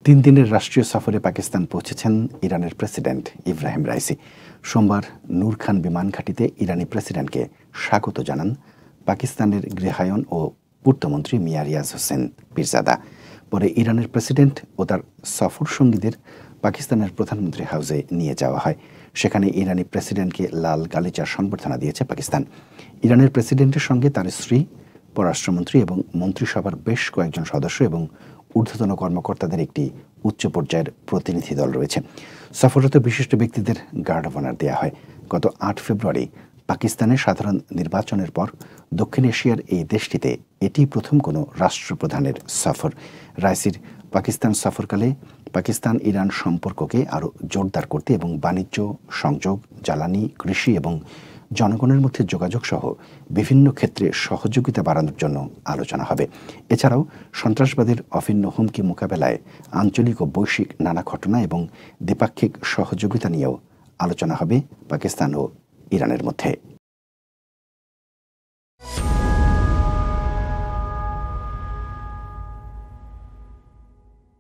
তিন দিনের রাষ্ট্রীয় সফরে পাকিস্তান পৌঁছেছেন ইরানের প্রেসিডেন্ট ইব্রাহিম রাইসি। সোমবার নূর খান বিমান ঘাঁটিতে ইরানি প্রেসিডেন্টকে স্বাগত জানান পাকিস্তানের গৃহায়ন ও পূর্তমন্ত্রী মিয়া রিয়াজ হোসেন পীরজাদা। পরে ইরানের প্রেসিডেন্ট ও তার সফর সঙ্গীদের পাকিস্তানের প্রধানমন্ত্রী হাউসে নিয়ে যাওয়া হয়। সেখানে ইরানি প্রেসিডেন্টকে লাল গালিচার সংবর্ধনা দিয়েছে পাকিস্তান। ইরানের প্রেসিডেন্টের সঙ্গে তার স্ত্রী, পররাষ্ট্রমন্ত্রী এবং মন্ত্রিসভার বেশ কয়েকজন সদস্য এবং ঊর্ধ্বতন কর্মকর্তাদের একটি উচ্চ পর্যায়ের প্রতিনিধি দল রয়েছে। সফররত বিশিষ্ট ব্যক্তিদের গার্ড অব অনার দেওয়া হয়। গত ৮ ফেব্রুয়ারি পাকিস্তানের সাধারণ নির্বাচনের পর দক্ষিণ এশিয়ার এই দেশটিতে এটি প্রথম কোনো রাষ্ট্রপ্রধানের সফর। রাইসির পাকিস্তান সফরকালে পাকিস্তান ইরান সম্পর্ককে আরও জোরদার করতে এবং বাণিজ্য, সংযোগ, জ্বালানি, কৃষি এবং জনগণের মধ্যে যোগাযোগ সহ বিভিন্ন ক্ষেত্রে সহযোগিতা বাড়ানোর জন্য আলোচনা হবে। এছাড়াও সন্ত্রাসবাদের অভিন্ন হুমকি মোকাবেলায় আঞ্চলিক ও বৈশ্বিক নানা ঘটনা এবং দ্বিপাক্ষিক সহযোগিতা নিয়েও আলোচনা হবে পাকিস্তান ও ইরানের মধ্যে।